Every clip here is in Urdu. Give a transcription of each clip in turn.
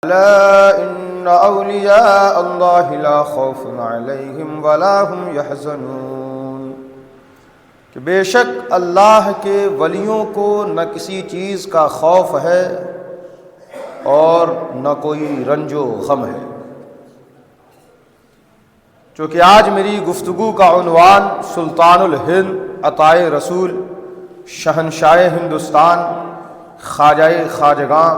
ألا إن أولياء الله لا خوف عليهم ولا هم يحزنون کہ بے شک اللہ کے ولیوں کو نہ کسی چیز کا خوف ہے اور نہ کوئی رنج و غم ہے۔ چونکہ آج میری گفتگو کا عنوان سلطان الہند عطائے رسول شہنشاہ ہندوستان خواجہ خواجگاں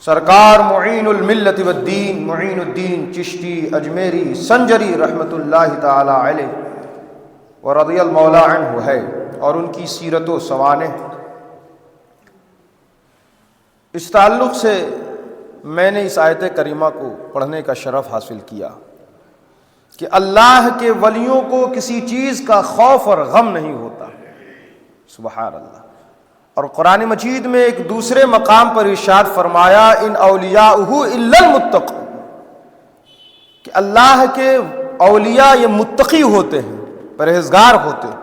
سرکار معین الملت والدین معین الدین چشتی اجمیری سنجری رحمۃ اللہ تعالی علیہ ورضی المولا عنہ ہے، اور ان کی سیرت و سوانح۔ اس تعلق سے میں نے اس آیت کریمہ کو پڑھنے کا شرف حاصل کیا کہ اللہ کے ولیوں کو کسی چیز کا خوف اور غم نہیں ہوتا، سبحان اللہ۔ اور قرآن مجید میں ایک دوسرے مقام پر ارشاد فرمایا ان اولیاءہ الا المتقون، کہ اللہ کے اولیاء یہ متقی ہوتے ہیں، پرہیزگار ہوتے ہیں۔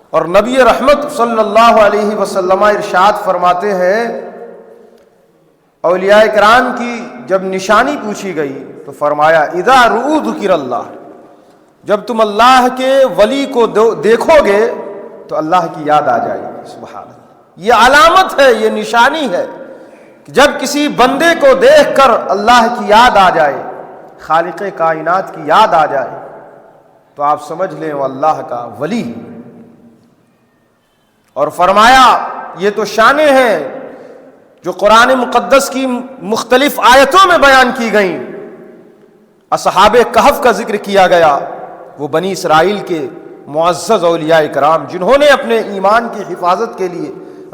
اور نبی رحمت صلی اللہ علیہ وسلم ارشاد فرماتے ہیں اولیاء کرام کی جب نشانی پوچھی گئی تو فرمایا اذا رؤوا ذکر اللہ، جب تم اللہ کے ولی کو دیکھو گے تو اللہ کی یاد آ جائے گی، سبحان اللہ۔ یہ علامت ہے، یہ نشانی ہے کہ جب کسی بندے کو دیکھ کر اللہ کی یاد آ جائے، خالق کائنات کی یاد آ جائے، تو آپ سمجھ لیں وہ اللہ کا ولی۔ اور فرمایا یہ تو شانیں ہیں جو قرآن مقدس کی مختلف آیتوں میں بیان کی گئیں۔ اصحاب کہف کا ذکر کیا گیا، وہ بنی اسرائیل کے معزز اولیاء کرام جنہوں نے اپنے ایمان کی حفاظت کے لیے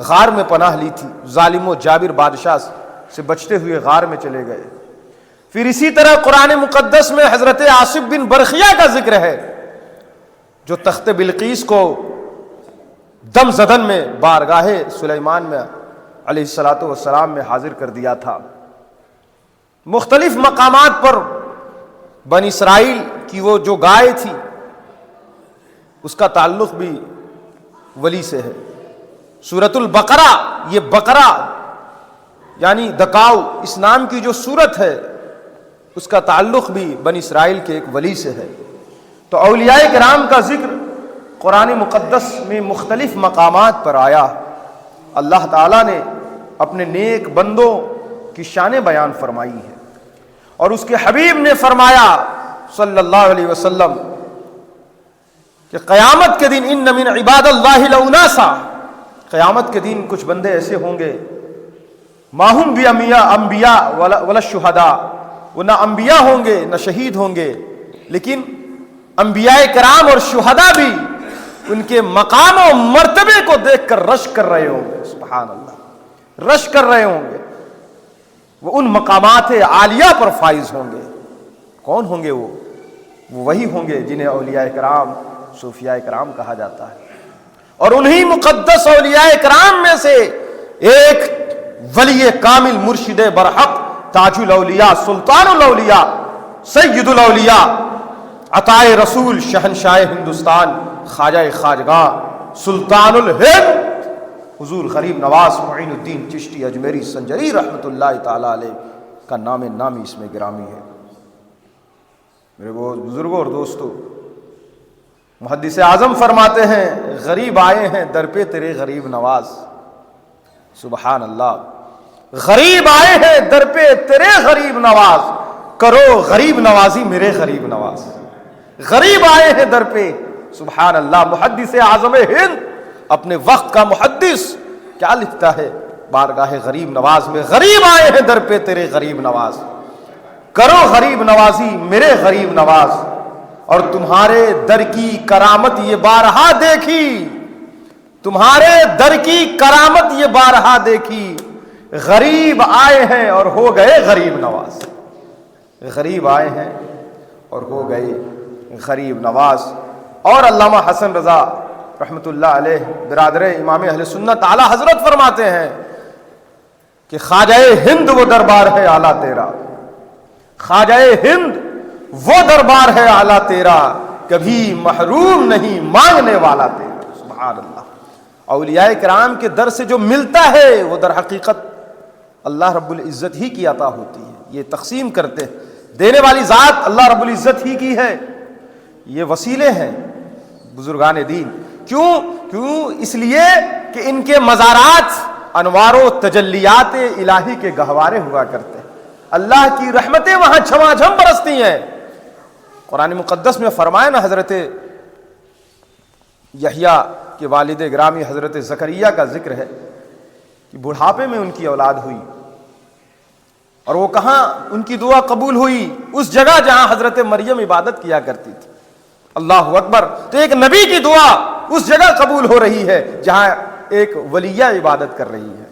غار میں پناہ لی تھی، ظالم و جابر بادشاہ سے بچتے ہوئے غار میں چلے گئے۔ پھر اسی طرح قرآن مقدس میں حضرت آصف بن برخیہ کا ذکر ہے جو تخت بلقیس کو دم زدن میں بارگاہ سلیمان میں علیہ الصلاۃ والسلام میں حاضر کر دیا تھا۔ مختلف مقامات پر بنی اسرائیل کی وہ جو گائے تھی اس کا تعلق بھی ولی سے ہے۔ سورۃ البقرہ، یہ بقرہ یعنی دکاؤ اس نام کی جو سورت ہے اس کا تعلق بھی بنی اسرائیل کے ایک ولی سے ہے۔ تو اولیاء کرام کا ذکر قرآن مقدس میں مختلف مقامات پر آیا۔ اللہ تعالیٰ نے اپنے نیک بندوں کی شانیں بیان فرمائی ہیں، اور اس کے حبیب نے فرمایا صلی اللہ علیہ وسلم کہ قیامت کے دن ان من عباد اللہ لاناسا، قیامت کے دن کچھ بندے ایسے ہوں گے ما ہم انبیاء ولا شہداء، وہ نہ انبیاء ہوں گے نہ شہید ہوں گے، لیکن انبیاء کرام اور شہداء بھی ان کے مقام و مرتبے کو دیکھ کر رشک کر رہے ہوں گے، سبحان اللہ، رشک کر رہے ہوں گے، وہ ان مقامات عالیہ پر فائز ہوں گے۔ کون ہوں گے وہ وہی ہوں گے جنہیں اولیاء کرام صوفیاء کرام کہا جاتا ہے۔ اور انہی مقدس اولیاء کرام میں سے ایک ولی کامل مرشد برحق تاج الاولیاء سلطان الاولیاء سید الاولیاء عطائے رسول شہنشاہ ہندوستان خواجہ خواجگاں سلطان الہند حضور غریب نواز معین الدین چشتی اجمیری سنجری رحمۃ اللہ تعالی علیہ کا نام نامی اس میں گرامی ہے۔ میرے بزرگوں اور دوستوں، محدث اعظم فرماتے ہیں غریب آئے ہیں در پہ تیرے غریب نواز، سبحان اللہ، غریب آئے ہیں در پہ تیرے غریب نواز، کرو غریب نوازی میرے غریب نواز۔ غریب آئے ہیں در پہ، سبحان اللہ۔ محدث اعظم ہند اپنے وقت کا محدث کیا لکھتا ہے بارگاہ غریب نواز میں؟ غریب آئے ہیں در پہ تیرے غریب نواز، کرو غریب نوازی میرے غریب نواز، اور تمہارے در کی کرامت یہ بارہا دیکھی، تمہارے در کی کرامت یہ بارہا دیکھی، غریب آئے ہیں اور ہو گئے غریب نواز، غریب آئے ہیں اور ہو گئے غریب نواز۔ اور علامہ حسن رضا رحمۃ اللہ علیہ برادر امام اہل سنت اعلی حضرت فرماتے ہیں کہ خواجہ ہند وہ دربار ہے اعلیٰ تیرا، خواجہ ہند وہ دربار ہے اعلیٰ تیرا، کبھی محروم نہیں مانگنے والا تیرا، سبحان اللہ۔ اولیاء کرام کے در سے جو ملتا ہے وہ در حقیقت اللہ رب العزت ہی کی عطا ہوتی ہے، یہ تقسیم کرتے ہیں، دینے والی ذات اللہ رب العزت ہی کی ہے، یہ وسیلے ہیں بزرگان دین۔ کیوں اس لیے کہ ان کے مزارات انوار و تجلیات الہی کے گہوارے ہوا کرتے ہیں، اللہ کی رحمتیں وہاں جھما جھم برستی ہیں۔ قرآن مقدس میں فرمایا نا، حضرت یحییٰ کے والد گرامی حضرت زکریا کا ذکر ہے کہ بڑھاپے میں ان کی اولاد ہوئی، اور وہ کہاں ان کی دعا قبول ہوئی؟ اس جگہ جہاں حضرت مریم عبادت کیا کرتی تھی۔ اللہ اکبر! تو ایک نبی کی دعا اس جگہ قبول ہو رہی ہے جہاں ایک ولیہ عبادت کر رہی ہے۔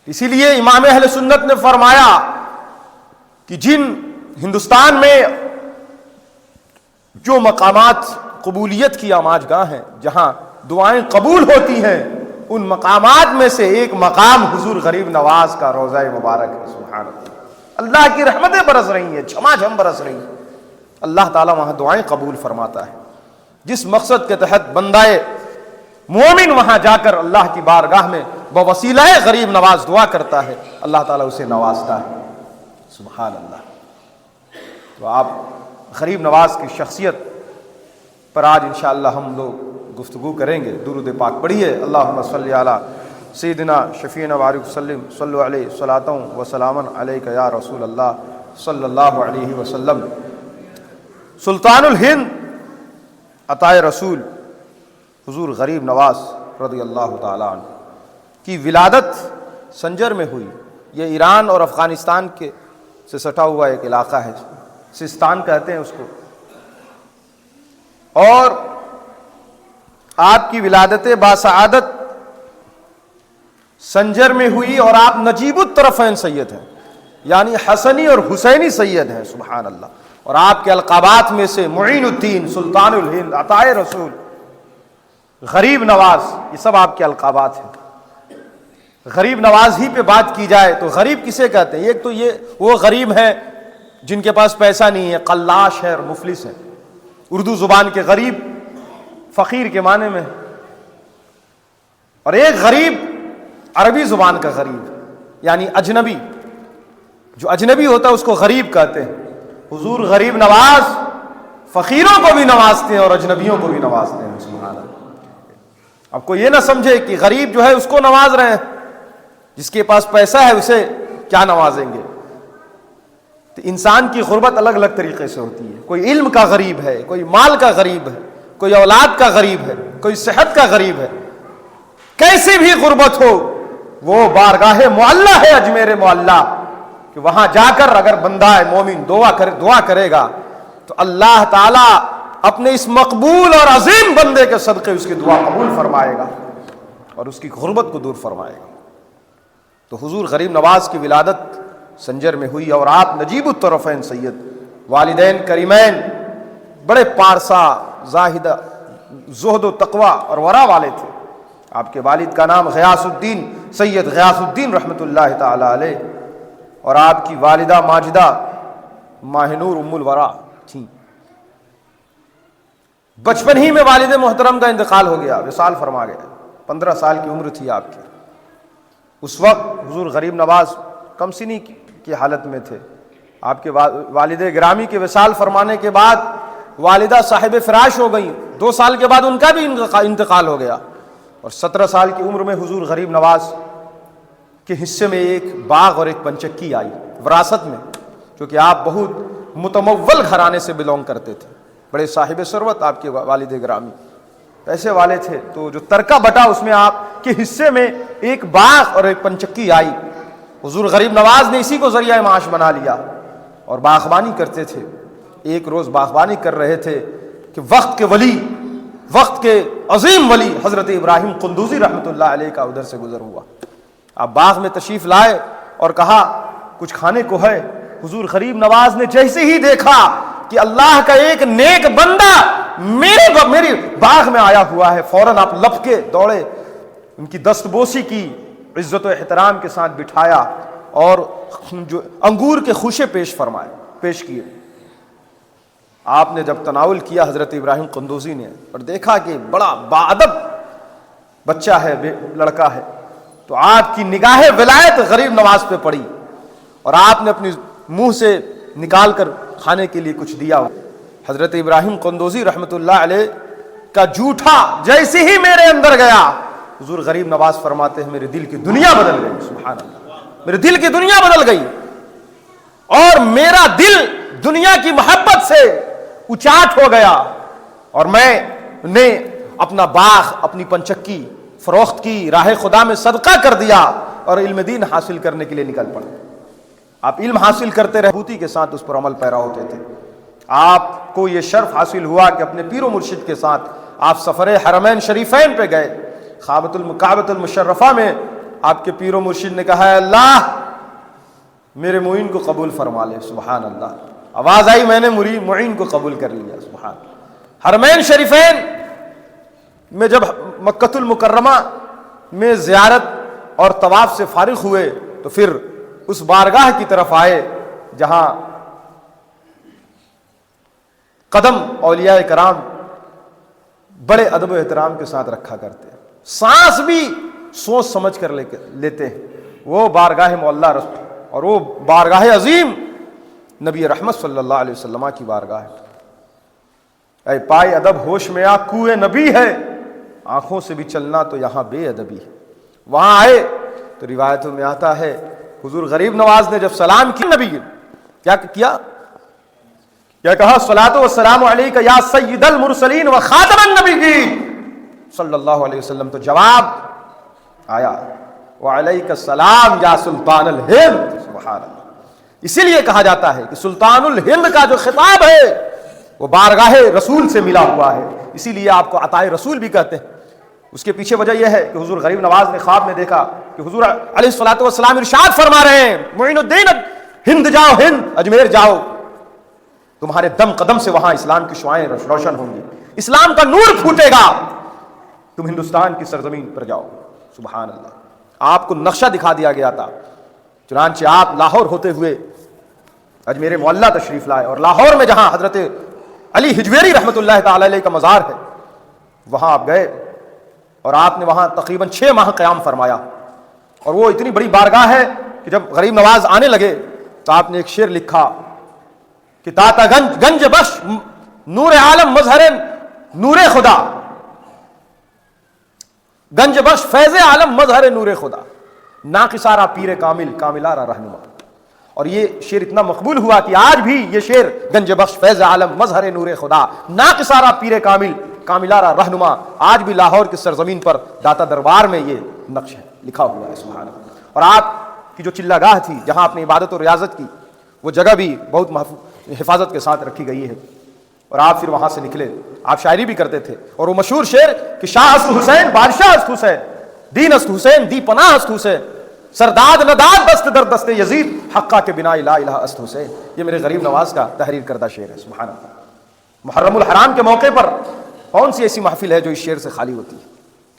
اسی لیے امام اہل سنت نے فرمایا کہ جن ہندوستان میں جو مقامات قبولیت کی آماج گاہ ہیں، جہاں دعائیں قبول ہوتی ہیں، ان مقامات میں سے ایک مقام حضور غریب نواز کا روضہ مبارک ہے۔ سبحان اللہ! اللہ کی رحمتیں برس رہی ہیں، جھما جھم برس رہی ہیں، اللہ تعالیٰ وہاں دعائیں قبول فرماتا ہے۔ جس مقصد کے تحت بندہ مومن وہاں جا کر اللہ کی بارگاہ میں بوسیلہ غریب نواز دعا کرتا ہے، اللہ تعالیٰ اسے نوازتا ہے۔ سبحان اللہ! تو آپ غریب نواز کی شخصیت پر آج انشاءاللہ ہم لوگ گفتگو کریں گے۔ درود پاک پڑھیے، اللہم صلی علی سیدنا شفیعنا وبارک وسلم، صلو علیہ صلاۃ و سلاما علیک یا رسول اللہ صلی اللہ علیہ وسلم۔ سلطان الہند عطائے رسول حضور غریب نواز رضی اللہ تعالیٰ عنہ کی ولادت سنجر میں ہوئی۔ یہ ایران اور افغانستان کے سے سٹا ہوا ایک علاقہ ہے، سستان کہتے ہیں اس کو، اور آپ کی ولادت باسعادت سنجر میں ہوئی، اور آپ نجیب الطرفین سید ہیں، یعنی حسنی اور حسینی سید ہیں۔ سبحان اللہ! اور آپ کے القابات میں سے معین الدین، سلطان الہند، عطائے رسول، غریب نواز، یہ سب آپ کے القابات ہیں۔ غریب نواز ہی پہ بات کی جائے تو غریب کسے کہتے ہیں؟ ایک تو یہ وہ غریب ہیں جن کے پاس پیسہ نہیں ہے، قلاش ہے اور مفلس ہے۔ اردو زبان کے غریب فقیر کے معنی میں، اور ایک غریب عربی زبان کا غریب یعنی اجنبی، جو اجنبی ہوتا ہے اس کو غریب کہتے ہیں۔ حضور غریب نواز فقیروں کو بھی نوازتے ہیں اور اجنبیوں کو بھی نوازتے ہیں۔ سبحان اللہ! اب کوئی یہ نہ سمجھے کہ غریب جو ہے اس کو نواز رہے ہیں، جس کے پاس پیسہ ہے اسے کیا نوازیں گے۔ تو انسان کی غربت الگ الگ طریقے سے ہوتی ہے، کوئی علم کا غریب ہے، کوئی مال کا غریب ہے، کوئی اولاد کا غریب ہے، کوئی صحت کا غریب ہے۔ کیسی بھی غربت ہو، وہ بارگاہ معلّہ ہے، اجمیر معلّہ، کہ وہاں جا کر اگر بندہ مومن دعا کرے گا تو اللہ تعالیٰ اپنے اس مقبول اور عظیم بندے کے صدقے اس کی دعا قبول فرمائے گا اور اس کی غربت کو دور فرمائے گا۔ تو حضور غریب نواز کی ولادت سنجر میں ہوئی، اور آپ نجیب الطرفین سید، والدین کریمین بڑے پارسا، زاہدہ، زہد و تقوی اور ورع والے تھے۔ آپ کے والد کا نام غیاث الدین، سید غیاث الدین رحمۃ اللہ تعالی علیہ، اور آپ کی والدہ ماجدہ ماہ نور ام الورا تھیں۔ بچپن ہی میں والد محترم کا انتقال ہو گیا، وصال فرما گیا، 15 سال کی عمر تھی آپ کی۔ اس وقت حضور غریب نواز کم سنی کی حالت میں تھے۔ آپ کے والد گرامی کے وصال فرمانے کے بعد والدہ صاحب فراش ہو گئیں، 2 سال کے بعد ان کا بھی انتقال ہو گیا، اور 17 سال کی عمر میں حضور غریب نواز کے حصے میں ایک باغ اور ایک پنچکی آئی وراثت میں، کیونکہ آپ بہت متمول گھرانے سے بلونگ کرتے تھے، بڑے صاحب ثروت آپ کے والد گرامی، پیسے والے تھے۔ تو جو ترکہ بٹا اس میں آپ کے حصے میں ایک باغ اور ایک پنچکی آئی۔ حضور غریب نواز نے اسی کو ذریعہ معاش بنا لیا اور باغبانی کرتے تھے۔ ایک روز باغبانی کر رہے تھے کہ وقت کے ولی، وقت کے عظیم ولی حضرت ابراہیم قندوزی رحمۃ اللہ علیہ کا ادھر سے گزر ہوا۔ آپ باغ میں تشریف لائے اور کہا کچھ کھانے کو ہے؟ حضور غریب نواز نے جیسے ہی دیکھا کہ اللہ کا ایک نیک بندہ میری باغ میں آیا ہوا ہے، فوراً آپ لپکے دوڑے، ان کی دستبوسی کی، عزت و احترام کے ساتھ بٹھایا اور جو انگور کے خوشے پیش کیے۔ آپ نے جب تناول کیا حضرت ابراہیم قندوزی نے، اور دیکھا کہ بڑا باادب بچہ ہے، لڑکا ہے، تو آپ کی نگاہ ولایت غریب نواز پہ پڑی اور آپ نے اپنی منہ سے نکال کر کھانے کے لیے کچھ دیا. حضرت ابراہیم قندوزی رحمۃ اللہ علیہ کا جھوٹا جیسے ہی میرے اندر گیا، حضور غریب نواز فرماتے ہیں میرے دل کی دنیا بدل گئی. سبحان اللہ، میرے دل کی دنیا بدل گئی اور میرا دل دنیا کی محبت سے اچاٹ ہو گیا اور میں نے اپنا باغ، اپنی پنچکی فروخت کی، راہ خدا میں صدقہ کر دیا اور علم دین حاصل کرنے کے لیے نکل پڑے. آپ علم حاصل کرتے رہے، مضبوطی کے ساتھ اس پر عمل پیرا ہوتے تھے. آپ کو یہ شرف حاصل ہوا کہ اپنے پیر و مرشد کے ساتھ آپ سفر حرمین شریفین پہ گئے. کعبۃ المشرفہ میں آپ کے پیر و مرشد نے کہا ہے اللہ میرے معین کو قبول فرما لے. سبحان اللہ، آواز آئی میں نے معین کو قبول کر لیا. سبحان. حرمین شریفین میں جب مکۃ المکرمہ میں زیارت اور طواف سے فارغ ہوئے تو پھر اس بارگاہ کی طرف آئے جہاں قدم اولیاء کرام بڑے ادب و احترام کے ساتھ رکھا کرتے ہیں، سانس بھی سوچ سمجھ کر لیتے ہیں. وہ بارگاہ معلیٰ اور وہ بارگاہ عظیم نبی رحمت صلی اللہ علیہ وسلم کی بارگاہ ہے. اے پائے ادب ہوش میں آ، کوئے نبی ہے، آنکھوں سے بھی چلنا تو یہاں بے ادبی ہے. وہاں آئے تو روایتوں میں آتا ہے حضور غریب نواز نے جب سلام کی نبی کیا کہا الصلاۃ والسلام علیک یا سید المرسلین و خاتم النبیین صلی اللہ علیہ وسلم. تو جواب آیا وعلیک السلام یا سلطان الہند. سبحان اللہ. اسی لیے کہا جاتا ہے کہ سلطان الہند کا جو خطاب ہے وہ بارگاہ رسول سے ملا ہوا ہے، اسی لیے آپ کو عطائے رسول بھی کہتے ہیں. اس کے پیچھے وجہ یہ ہے کہ حضور غریب نواز نے خواب میں دیکھا کہ حضور علیہ الصلوۃ والسلام ارشاد فرما رہے ہیں معین الدین ہند جاؤ، ہند اجمیر جاؤ، تمہارے دم قدم سے وہاں اسلام کی شعائیں روشن ہوں گی، اسلام کا نور پھوٹے گا، تم ہندوستان کی سرزمین پر جاؤ. سبحان اللہ. آپ کو نقشہ دکھا دیا گیا تھا. چنانچہ آپ لاہور ہوتے ہوئے اجمیر معلیٰ تشریف لائے اور لاہور میں جہاں حضرت علی حجویری رحمۃ اللہ تعالی علیہ کا مزار ہے وہاں آپ گئے اور آپ نے وہاں تقریباً 6 ماہ قیام فرمایا. اور وہ اتنی بڑی بارگاہ ہے کہ جب غریب نواز آنے لگے تو آپ نے ایک شعر لکھا کہ داتا گنج بخش نور عالم مظہر نور خدا، گنج بخش فیض عالم مظہر نور خدا، ناقصارہ پیر کامل کاملارہ رہنما. اور یہ شعر اتنا مقبول ہوا کہ آج بھی یہ شعر گنج بخش فیض عالم مظہر نور خدا ناقصارہ پیر کامل کاملارہ رہنما آج بھی لاہور کی سرزمین پر داتا دربار میں یہ نقش ہے لکھا ہوا ہے. سبحان اللہ. اور آپ کی جو چلہ گاہ تھی جہاں اپنی عبادت و ریاضت کی وہ جگہ بھی بہت حفاظت کے ساتھ رکھی گئی ہے. اور آپ پھر وہاں سے نکلے. آپ شاعری بھی کرتے تھے اور وہ مشہور شعر کہ شاہ است حسین بادشاہ است حسین دین است حسین دی پناہ است حسین سرداد نداد دست در دست یزید حقہ کے بنا لا الہ است حسین. یہ میرے غریب نواز کا تحریر کردہ شعر ہے. سبحان اللہ. محرم الحرام کے موقع پر کون سی ایسی محفل ہے جو اس شعر سے خالی ہوتی ہے؟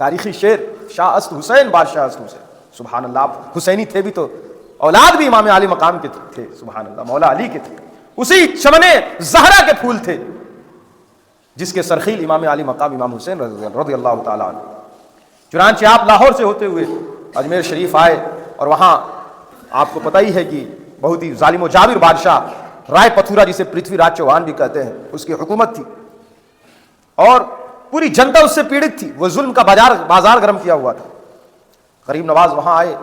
تاریخی شعر شاہ است حسین بادشاہ است حسین. سبحان اللہ. آپ حسینی تھے بھی تو اولاد بھی امام علی مقام کے تھے. سبحان اللہ. مولا علی کے تھے، اسی چمن زہرا کے پھول تھے جس کے سرخیل امام علی مقام امام حسین رضی اللہ تعالیٰ عنہ. چنانچہ آپ لاہور سے ہوتے ہوئے اجمیر شریف آئے اور وہاں آپ کو پتہ ہی ہے کہ بہت ہی ظالم و جابر بادشاہ رائے پتھورا جسے پرتھوی راج چوہان بھی کہتے ہیں اس کی حکومت تھی اور پوری جنتا اس سے پیڑت تھی. وہ ظلم کا بازار گرم کیا ہوا تھا. غریب نواز وہاں آئے،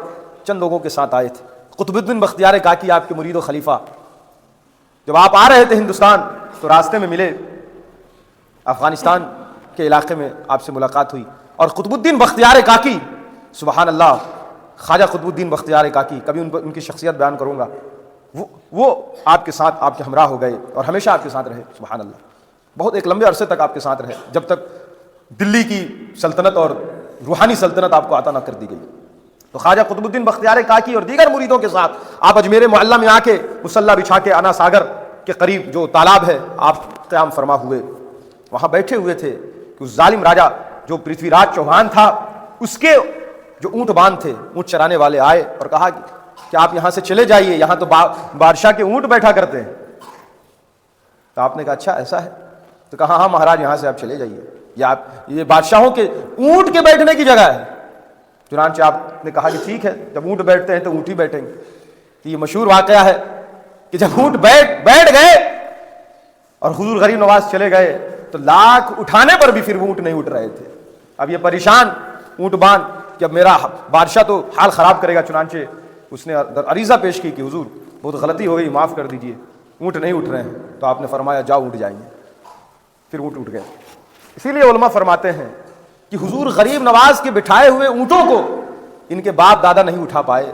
چند لوگوں کے ساتھ آئے تھے. قطب الدین بختیار کاکی آپ کے مرید و خلیفہ جب آپ آ رہے تھے ہندوستان تو راستے میں ملے، افغانستان کے علاقے میں آپ سے ملاقات ہوئی. اور قطب الدین بختیار کاکی سبحان اللہ خواجہ قطب الدین بختیار کاکی، کبھی ان کی شخصیت بیان کروں گا، وہ آپ کے ساتھ آپ کے ہمراہ ہو گئے اور ہمیشہ آپ کے ساتھ رہے. سبحان اللہ. بہت ایک لمبے عرصے تک آپ کے ساتھ رہے جب تک دلی کی سلطنت اور روحانی سلطنت آپ کو عطا نہ کر دی گئی. تو خواجہ قطب الدین بختیار کاکی اور دیگر مریدوں کے ساتھ آپ اجمیر معلیٰ میں آ کے مصلی بچھا کے انا ساگر کے قریب جو تالاب ہے آپ قیام فرما ہوئے. وہاں بیٹھے ہوئے تھے کہ اس ظالم راجہ جو پرتھوی راج چوہان تھا اس کے جو اونٹ باندھ تھے، اونٹ چرانے والے آئے اور کہا کہ آپ یہاں سے چلے جائیے، یہاں تو بادشاہ کے اونٹ بیٹھا کرتے ہیں. تو آپ نے کہا اچھا ایسا ہے؟ تو کہا ہاں مہاراج یہاں سے آپ چلے جائیے، یہ بادشاہوں کے اونٹ کے بیٹھنے کی جگہ ہے. چنانچہ آپ نے کہا کہ ٹھیک ہے، جب اونٹ بیٹھتے ہیں تو اونٹ ہی بیٹھیں گے. یہ مشہور واقعہ ہے کہ جب اونٹ بیٹھ گئے اور حضور غریب نواز چلے گئے تو لاکھ اٹھانے پر بھی پھر وہ اونٹ نہیں اٹھ رہے تھے. اب یہ پریشان اونٹ باندھ کہ اب میرا بادشاہ تو حال خراب کرے گا. چنانچہ اس نے عریضہ پیش کی کہ حضور بہت غلطی ہو گئی، معاف کر دیجئے، اونٹ نہیں اٹھ رہے ہیں. تو آپ نے فرمایا جاؤ اٹھ جائیں گے. پھر اونٹ اٹھ گئے. اسی لیے علماء فرماتے ہیں کہ حضور غریب نواز کے بٹھائے ہوئے اونٹوں کو ان کے باپ دادا نہیں اٹھا پائے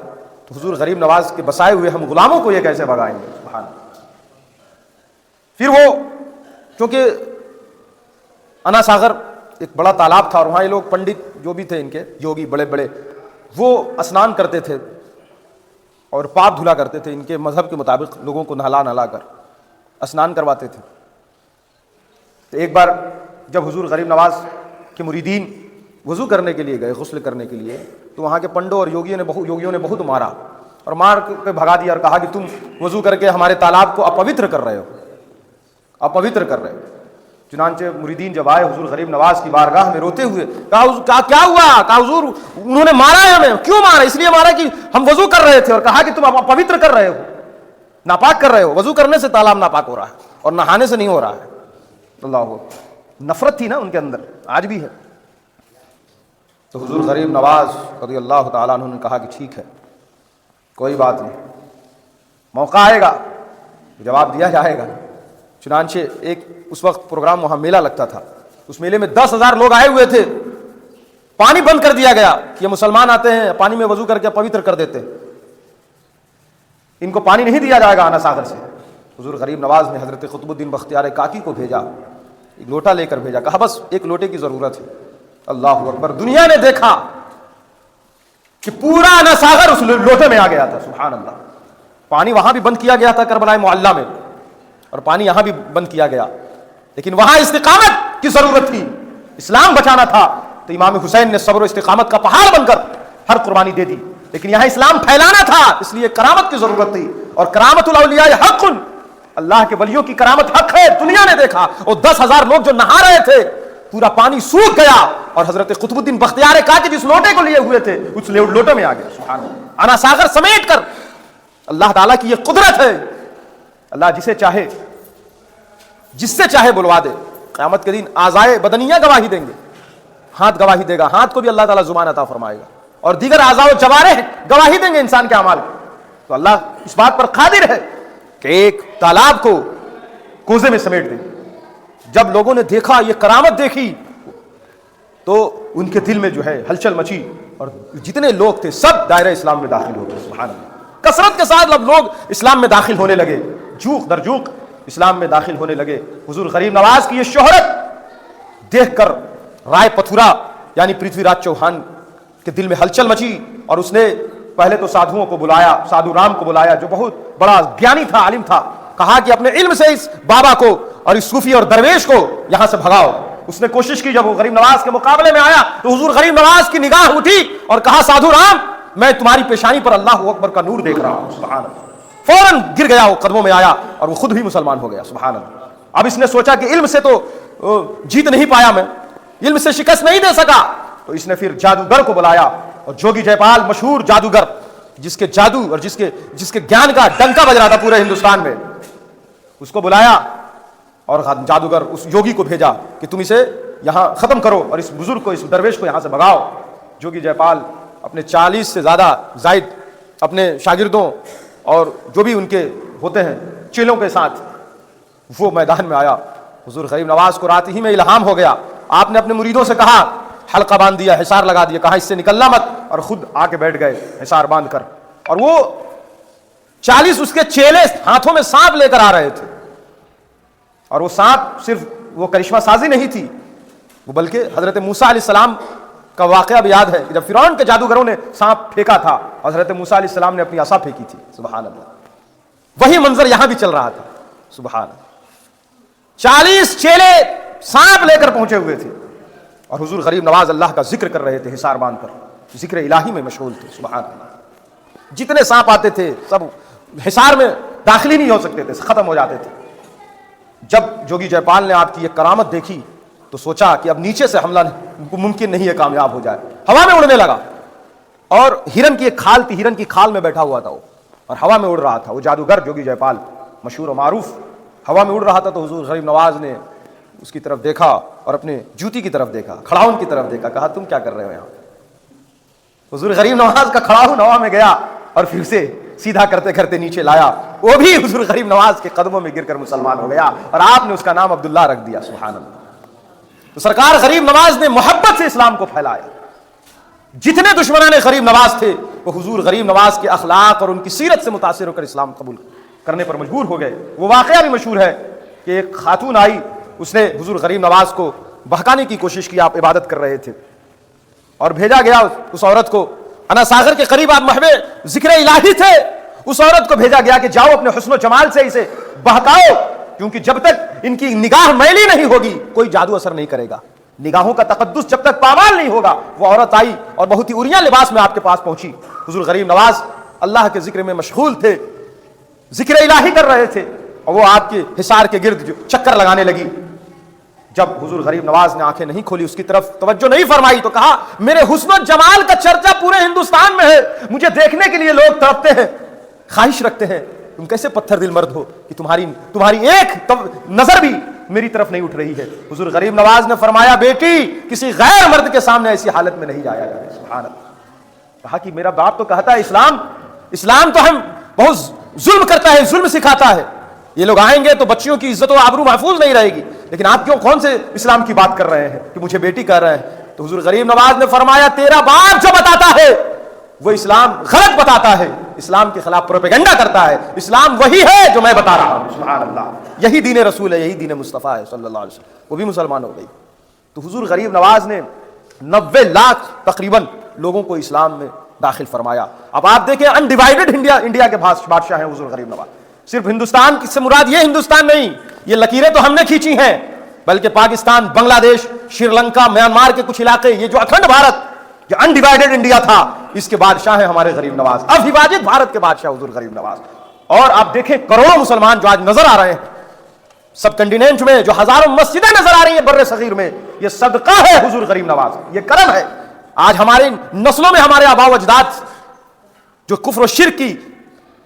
تو حضور غریب نواز کے بسائے ہوئے ہم غلاموں کو یہ کیسے بھگائیں گے. سبحان اللہ. پھر وہ چونکہ انا ساگر ایک بڑا تالاب تھا اور وہاں یہ لوگ پنڈت جو بھی تھے ان کے یوگی بڑے بڑے وہ اسنان کرتے تھے اور پاپ دھلا کرتے تھے. ان کے مذہب کے مطابق لوگوں کو نہلا کر اسنان کرواتے تھے. تو ایک بار جب حضور غریب نواز کے مریدین وضو کرنے کے لیے گئے، غسل کرنے کے لیے، تو وہاں کے پنڈوں اور یوگیوں نے بہت مارا اور مار کے بھگا دیا اور کہا کہ تم وضو کر کے ہمارے تالاب کو اپوتر کر رہے ہو، اپوتر کر رہے ہو. چنانچہ مریدین جب آئے حضور غریب نواز کی بارگاہ میں روتے ہوئے، کہا کیا ہوا؟ کہا حضور انہوں نے مارا ہے ہمیں. کیوں مارا؟ اس لیے مارا کہ ہم وضو کر رہے تھے اور کہا کہ تم اپوتر کر رہے ہو، ناپاک کر رہے ہو. وضو کرنے سے تالاب ناپاک ہو رہا ہے اور نہانے سے نہیں ہو رہا ہے. اللہ، نفرت تھی نا ان کے اندر، آج بھی ہے. تو حضور غریب نواز رضی اللہ تعالیٰ عنہ نے کہا کہ ٹھیک ہے، کوئی بات نہیں، موقع آئے گا جواب دیا جائے گا. چنانچہ ایک اس وقت پروگرام وہاں میلہ لگتا تھا، اس میلے میں 10,000 لوگ آئے ہوئے تھے. پانی بند کر دیا گیا کہ یہ مسلمان آتے ہیں پانی میں وضو کر کے پوتر کر دیتے، ان کو پانی نہیں دیا جائے گا آنا ساگر سے. حضور غریب نواز نے حضرت قطب الدین بختیار کاکی کو بھیجا، ایک لوٹا لے کر بھیجا، کہا بس ایک لوٹے کی ضرورت ہے. اللہ اکبر. دنیا نے دیکھا کہ پورا آنا ساگر اس لوٹے میں آ گیا تھا. سبحان اللہ. پانی وہاں بھی بند کیا گیا تھا کربلا معلیٰ میں اور پانی یہاں بھی بند کیا گیا، لیکن وہاں استقامت کی ضرورت تھی، اسلام بچانا تھا. تو امام حسین نے صبر و استقامت کا پہاڑ بن کر ہر قربانی دے دی. لیکن یہاں اسلام پھیلانا تھا، اس لیے کرامت کی ضرورت تھی. اور کرامت الاولیاء حق، اللہ کے ولیوں کی کرامت حق ہے. دنیا نے دیکھا اور 10,000 لوگ جو نہا رہے تھے پورا پانی سوکھ گیا اور حضرت قطب الدین بختیار کاکی جس لوٹے کو لیے ہوئے تھے اس لوٹے میں آ گیا. سبحان اللہ. آنا ساگر سمیٹ کر. اللہ تعالیٰ کی یہ قدرت ہے. اللہ جسے چاہے جس سے چاہے بلوا دے. قیامت کے دن اعضائے بدنیہ گواہی دیں گے، ہاتھ گواہی دے گا، ہاتھ کو بھی اللہ تعالیٰ زبان عطا فرمائے گا، اور دیگر اعضاء و جوارح گواہی دیں گے انسان کے اعمال کو. تو اللہ اس بات پر قادر ہے کہ ایک تالاب کو کوزے میں سمیٹ دے. جب لوگوں نے دیکھا یہ کرامت دیکھی تو ان کے دل میں جو ہے ہلچل مچی اور جتنے لوگ تھے سب دائرہ اسلام میں داخل ہو گئے. سبحان اللہ. کثرت کے ساتھ اب لوگ اسلام میں داخل ہونے لگے، جوق در جوق اسلام میں داخل ہونے لگے. حضور غریب نواز کی یہ شہرت دیکھ کر رائے پتھورا یعنی پرتھوی راج چوہان کے دل میں ہلچل مچی اور اس نے پہلے تو سادھوؤں کو بلایا، سادھو رام کو بلایا جو بہت بڑا گیانی تھا، عالم تھا. کہا کہ اپنے علم سے اس بابا کو اور اس صوفی اور درویش کو یہاں سے بھگاؤ. اس نے کوشش کی، جب وہ غریب نواز کے مقابلے میں آیا تو حضور غریب نواز کی نگاہ اٹھی اور کہا سادھو رام میں تمہاری پیشانی پر اللہ اکبر کا نور دیکھ رہا ہوں. سبحان اللہ. فوراً گر گیا، وہ قدموں میں آیا اور وہ خود بھی مسلمان ہو گیا. سبحان اللہ. اب اس نے سوچا کہ علم سے تو جیت نہیں پایا، میں علم سے شکست نہیں دے سکا، تو اس نے پھر جادوگر کو بلایا. اور جوگی جے پال مشہور جادوگر جس کے جادو اور جس کے گیان کا ڈنکا بج رہا تھا پورے ہندوستان میں، اس کو بلایا اور جادوگر اس یوگی کو بھیجا کہ تم اسے یہاں ختم کرو اور اس بزرگ کو، اس درویش کو یہاں سے بھگاؤ. جوگی جے پال اپنے 40 سے زیادہ زائد اپنے شاگردوں اور جو بھی ان کے ہوتے ہیں چیلوں کے ساتھ وہ میدان میں آیا. حضور غریب نواز کو رات ہی میں الہام ہو گیا. آپ نے اپنے مریدوں سے کہا، حلقہ باندھ دیا، حصار لگا دیا، کہا اس سے نکلنا مت، اور خود آ کے بیٹھ گئے حصار باندھ کر. اور وہ 40 اس کے چیلے ہاتھوں میں سانپ لے کر آ رہے تھے. اور وہ سانپ صرف وہ کرشمہ سازی نہیں تھی، وہ بلکہ حضرت موسیٰ علیہ السلام کا واقعہ بھی یاد ہے کہ جب فرعون کے جادوگروں نے سانپ پھینکا تھا، حضرت موسیٰ علیہ السلام نے اپنی عصا پھینکی تھی. سبحان اللہ. وہی منظر یہاں بھی چل رہا تھا. سبحان اللہ. 40 چیلے سانپ لے کر پہنچے ہوئے تھے اور حضور غریب نواز اللہ کا ذکر کر رہے تھے حصار باندھ کر، ذکر الہی میں مشغول تھے. سبحان اللہ. جتنے سانپ آتے تھے سب حصار میں داخل ہی نہیں ہو سکتے تھے، ختم ہو جاتے تھے. جب جوگی جے پال نے آپ کی یہ کرامت دیکھی تو سوچا کہ اب نیچے سے حملہ ممکن نہیں ہے کامیاب ہو جائے. ہوا میں اڑنے لگا اور ہرن کی ایک کھال تھی، ہرن کی کھال میں بیٹھا ہوا تھا وہ، اور ہوا میں اڑ رہا تھا. وہ جادوگر جوگی جے پال مشہور و معروف ہوا میں اڑ رہا تھا. تو حضور غریب نواز نے اس کی طرف دیکھا اور اپنے جوتی کی طرف دیکھا، کھڑاؤن کی طرف دیکھا، کہا تم کیا کر رہے ہو یہاں؟ حضور غریب نواز کا کھڑاؤن ہوا میں گیا اور پھر اسے سیدھا کرتے کرتے نیچے لایا. وہ بھی حضور غریب نواز کے قدموں میں گر کر مسلمان ہو گیا اور آپ نے اس کا نام عبداللہ رکھ دیا. سبحان اللہ. تو سرکار غریب نواز نے محبت سے اسلام کو پھیلایا. جتنے دشمنان غریب نواز تھے وہ حضور غریب نواز کے اخلاق اور ان کی سیرت سے متاثر ہو کر اسلام قبول کرنے پر مجبور ہو گئے. وہ واقعہ بھی مشہور ہے کہ ایک خاتون آئی، اس نے حضور غریب نواز کو بہکانے کی کوشش کی. آپ عبادت کر رہے تھے اور بھیجا گیا اس عورت کو. انا ساغر کے قریب آپ محو ذکر الہی تھے. اس عورت کو بھیجا گیا کہ جاؤ اپنے حسن و جمال سے اسے بہکاؤ، کیونکہ جب تک ان کی نگاہ میلی نہیں ہوگی کوئی جادو اثر نہیں کرے گا. نگاہوں کا تقدس جب تک پامال نہیں ہوگا. وہ عورت آئی اور بہت ہی عریاں لباس میں آپ کے پاس پہنچی. حضور غریب نواز اللہ کے ذکر میں مشغول تھے، ذکر الہی کر رہے تھے، اور وہ آپ کے حصار کے گرد جو چکر لگانے لگی. جب حضور غریب نواز نے آنکھیں نہیں کھولی، اس کی طرف توجہ نہیں فرمائی، تو کہا میرے حسن و جمال کا چرچا پورے ہندوستان میں ہے، مجھے دیکھنے کے لیے لوگ تڑپتے ہیں، خواہش رکھتے ہیں. تم کیسے پتھر دل مرد ہو کہ تمہاری ایک نظر بھی میری طرف نہیں اٹھ رہی ہے. حضور غریب نواز نے فرمایا بیٹی کسی غیر مرد کے سامنے ایسی حالت میں نہیں جایا جائے. سبحان اللہ. کہا کہ میرا باپ تو کہتا ہے اسلام تو ہم بہت ظلم کرتا ہے، ظلم سکھاتا ہے. یہ لوگ آئیں گے تو بچیوں کی عزت و آبرو محفوظ نہیں رہے گی، لیکن آپ کون سے اسلام کی بات کر رہے ہیں کہ مجھے بیٹی کہہ رہے ہیں؟ تو حضور غریب نواز نے فرمایا تیرا باپ جو بتاتا ہے وہ اسلام غلط بتاتا ہے، اسلام کے خلاف پروپیگنڈا کرتا ہے. اسلام وہی ہے جو میں بتا رہا ہوں. سبحان اللہ. یہی دین رسول ہے، یہی دین مصطفیٰ ہے صلی اللہ علیہ وسلم. وہ بھی مسلمان ہو گئی. تو حضور غریب نواز نے 90 لاکھ تقریباً لوگوں کو اسلام میں داخل فرمایا. اب آپ دیکھیں انڈیوائیڈڈ انڈیا کے بادشاہ ہیں حضور غریب نواز. صرف ہندوستان سے مراد یہ ہندوستان نہیں، یہ لکیریں تو ہم نے کھینچی ہیں، بلکہ پاکستان، بنگلہ دیش، شری لنکا، میانمار کے کچھ علاقے، یہ جو اکھنڈ بھارت، جو انڈیوائیڈڈ انڈیا تھا، اس کے بادشاہ ہیں ہمارے غریب نواز. اب وبھاجت بھارت کے بادشاہ حضور غریب نواز. اور آپ دیکھیں کروڑوں مسلمان جو آج نظر آ رہے ہیں سب کنٹیننٹ میں، جو ہزاروں مسجدیں نظر آ رہی ہیں بر صغیر میں، یہ صدقہ ہے حضور غریب نواز، یہ کرم ہے. آج ہماری نسلوں میں ہمارے آباء و اجداد جو کفر و شرک کی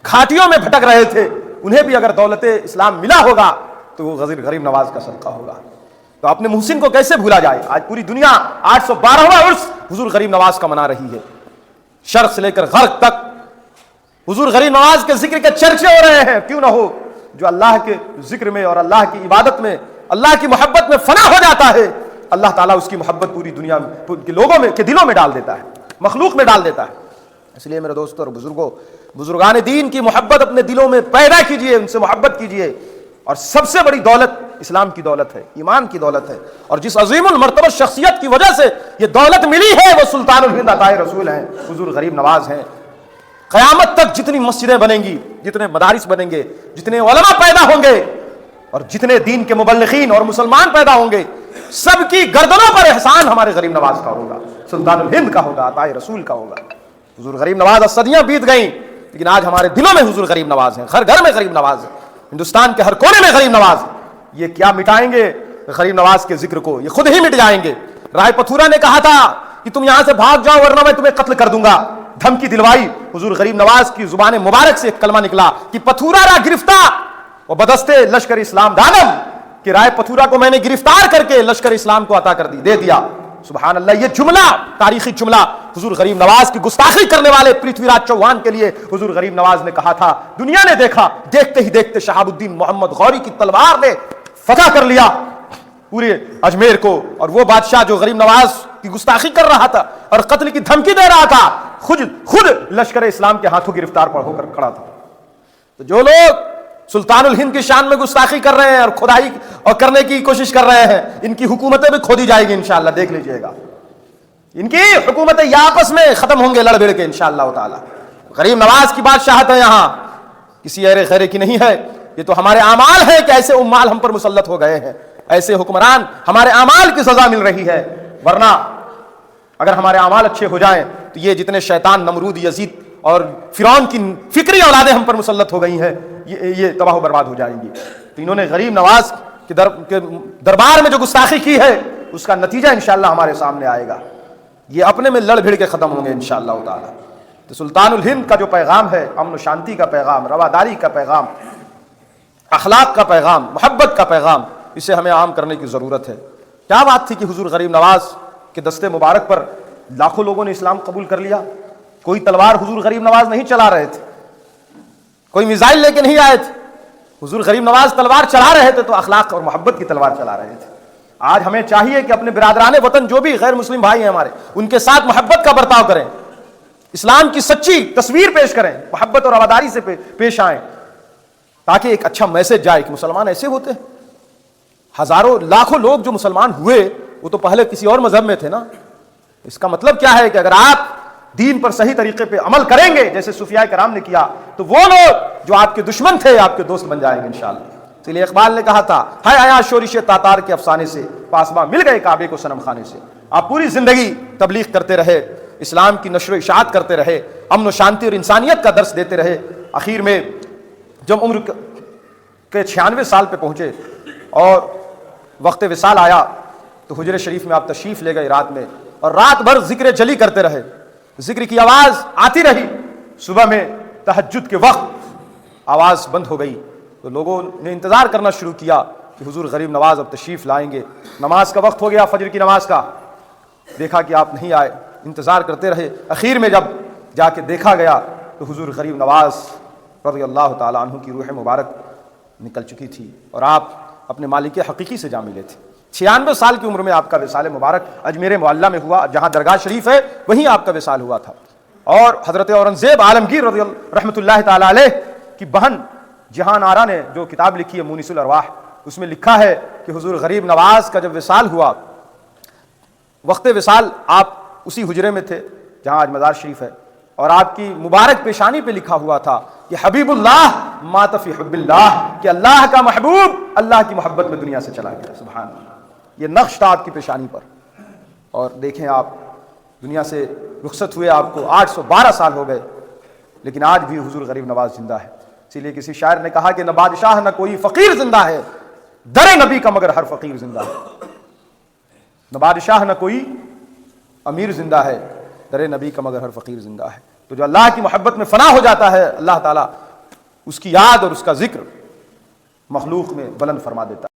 گھاٹیوں میں بھٹک رہے تھے، انہیں بھی اگر دولت اسلام ملا ہوگا تو وہ غریب نواز کا صدقہ ہوگا. تو اپنے محسن کو کیسے بھولا جائے؟ آج پوری دنیا 812واں عرس حضور غریب نواز کا منا رہی ہے. شرق سے لے کر غرب تک حضور غریب نواز کے ذکر کے چرچے ہو رہے ہیں. کیوں نہ ہو؟ جو اللہ کے ذکر میں اور اللہ کی عبادت میں، اللہ کی محبت میں فنا ہو جاتا ہے، اللہ تعالیٰ اس کی محبت پوری دنیا کے لوگوں میں کے دلوں میں ڈال دیتا ہے، مخلوق میں ڈال دیتا ہے. اس لیے میرے دوستوں اور بزرگوں، بزرگان دین کی محبت اپنے دلوں میں پیدا کیجئے، ان سے محبت کیجئے. اور سب سے بڑی دولت اسلام کی دولت ہے، ایمان کی دولت ہے. اور جس عظیم المرتبہ شخصیت کی وجہ سے یہ دولت ملی ہے وہ سلطان الہند عطائے رسول ہیں، حضور غریب نواز ہیں. قیامت تک جتنی مسجدیں بنیں گی، جتنے مدارس بنیں گے، جتنے علماء پیدا ہوں گے اور جتنے دین کے مبلغین اور مسلمان پیدا ہوں گے، سب کی گردنوں پر احسان ہمارے غریب نواز کا ہوگا، سلطان الہند کا ہوگا، عطائے رسول کا ہوگا. حضور غریب نواز صدیاں بیت گئیں لیکن آج ہمارے دلوں میں حضور غریب نواز ہیں. ہر گھر میں غریب نواز ہے، ہندوستان کے ہر کونے میں غریب نواز. یہ کیا مٹائیں گے غریب نواز کے ذکر کو؟ یہ خود ہی مٹ جائیں گے. رائے پتھورا نے کہا تھا کہ تم یہاں سے بھاگ جاؤ ورنہ میں تمہیں قتل کر دوں گا. دھمکی دلوائی. حضور غریب نواز کی زبان مبارک سے ایک کلمہ نکلا کہ پتھورا را گرفتار و بدستے لشکر اسلام دانم، کہ رائے پتھورا کو میں نے گرفتار کر کے لشکر اسلام کو عطا کر دے دیا. سبحان اللہ. یہ جملہ، تاریخی جملہ حضور غریب نواز کی گستاخی کرنے والے پرتھوی راج چوہان کے لیے حضور غریب نواز نے کہا تھا. دنیا نے دیکھا، دیکھتے ہی دیکھتے شہاب الدین محمد غوری کی تلوار نے فتح کر لیا پورے اجمیر کو. اور وہ بادشاہ جو غریب نواز کی گستاخی کر رہا تھا اور قتل کی دھمکی دے رہا تھا، خود لشکر اسلام کے ہاتھوں گرفتار ہو کر کھڑا تھا. تو جو لوگ سلطان الہند کی شان میں گستاخی کر رہے ہیں اور کھدائی اور کرنے کی کوشش کر رہے ہیں، ان کی حکومتیں بھی کھودی جائے گی انشاءاللہ. دیکھ لیجئے گا ان کی حکومتیں یا آپس میں ختم ہوں گے لڑ بھڑ کے انشاءاللہ تعالی. غریب نواز کی بادشاہت ہے یہاں، کسی ایرے خیرے کی نہیں ہے. یہ تو ہمارے اعمال ہیں کہ ایسے امال ہم پر مسلط ہو گئے ہیں، ایسے حکمران ہمارے اعمال کی سزا مل رہی ہے. ورنہ اگر ہمارے اعمال اچھے ہو جائیں تو یہ جتنے شیطان، نمرود، یزید اور فرعون کی فکری اولادیں ہم پر مسلط ہو گئی ہیں، یہ تباہ و برباد ہو جائیں گی. تو انہوں نے غریب نواز کے دربار میں جو گستاخی کی ہے اس کا نتیجہ انشاءاللہ ہمارے سامنے آئے گا. یہ اپنے میں لڑ بھڑ کے ختم ہوں گے انشاءاللہ تعالی۔ تو سلطان الہند کا جو پیغام ہے، امن و شانتی کا پیغام، رواداری کا پیغام، اخلاق کا پیغام، محبت کا پیغام، اسے ہمیں عام کرنے کی ضرورت ہے۔ کیا بات تھی کہ حضور غریب نواز کے دستے مبارک پر لاکھوں لوگوں نے اسلام قبول کر لیا۔ کوئی تلوار حضور غریب نواز نہیں چلا رہے تھے، کوئی میزائل لے کے نہیں آئے تھے، حضور غریب نواز تلوار چلا رہے تھے تو اخلاق اور محبت کی تلوار چلا رہے تھے۔ آج ہمیں چاہیے کہ اپنے برادران وطن جو بھی غیر مسلم بھائی ہیں ہمارے، ان کے ساتھ محبت کا برتاؤ کریں، اسلام کی سچی تصویر پیش کریں، محبت اور رواداری سے پیش آئیں، تاکہ ایک اچھا میسج جائے کہ مسلمان ایسے ہوتے ہیں۔ ہزاروں لاکھوں لوگ جو مسلمان ہوئے وہ تو پہلے کسی اور مذہب میں تھے نا۔ اس کا مطلب کیا ہے کہ اگر آپ دین پر صحیح طریقے پہ عمل کریں گے جیسے صوفیاء کرام نے کیا، تو وہ لوگ جو آپ کے دشمن تھے آپ کے دوست بن جائیں گے انشاءاللہ۔ اس لیے اقبال نے کہا تھا، ہے آیا شورش تاتار کے افسانے سے، پاسباں مل گئے کعبے کو صنم خانے سے۔ آپ پوری زندگی تبلیغ کرتے رہے، اسلام کی نشر و اشاعت کرتے رہے، امن و شانتی اور انسانیت کا درس دیتے رہے۔ آخر میں جب عمر کے 96 سال پہ پہنچے اور وقت وصال آیا تو حجرے شریف میں آپ تشریف لے گئے رات میں، اور رات بھر ذکر جلی کرتے رہے، ذکر کی آواز آتی رہی۔ صبح میں تہجد کے وقت آواز بند ہو گئی تو لوگوں نے انتظار کرنا شروع کیا کہ حضور غریب نواز اب تشریف لائیں گے۔ نماز کا وقت ہو گیا، فجر کی نماز کا، دیکھا کہ آپ نہیں آئے، انتظار کرتے رہے۔ اخیر میں جب جا کے دیکھا گیا تو حضور غریب نواز رضی اللہ تعالیٰ عنہ کی روح مبارک نکل چکی تھی اور آپ اپنے مالک حقیقی سے جا ملے تھے۔ 96 سال کی عمر میں آپ کا وصال مبارک اجمیر معلیٰ میں ہوا، جہاں درگاہ شریف ہے وہیں آپ کا وصال ہوا تھا۔ اور حضرت اورنگزیب عالمگیر رحمۃ اللہ تعالیٰ علیہ کی بہن جہان آرا نے جو کتاب لکھی ہے مونس الارواح، اس میں لکھا ہے کہ حضور غریب نواز کا جب وصال ہوا، وقت وصال آپ اسی حجرے میں تھے جہاں آج مزار شریف ہے، اور آپ کی مبارک پیشانی پہ لکھا ہوا تھا کہ حبیب اللہ مات فی حب اللہ، کہ اللہ کا محبوب اللہ کی محبت میں دنیا سے چلا گیا۔ سبحان اللہ، یہ نقش تھا آپ کی پیشانی پر۔ اور دیکھیں آپ دنیا سے رخصت ہوئے، آپ کو 812 سال ہو گئے، لیکن آج بھی حضور غریب نواز زندہ ہے۔ اسی لیے کسی شاعر نے کہا کہ نہ بادشاہ نہ کوئی فقیر زندہ ہے، در نبی کا مگر ہر فقیر زندہ ہے۔ نہ بادشاہ نہ کوئی امیر زندہ ہے، در نبی کا مگر ہر فقیر زندہ ہے۔ تو جو اللہ کی محبت میں فنا ہو جاتا ہے، اللہ تعالیٰ اس کی یاد اور اس کا ذکر مخلوق میں بلند فرما دیتا ہے۔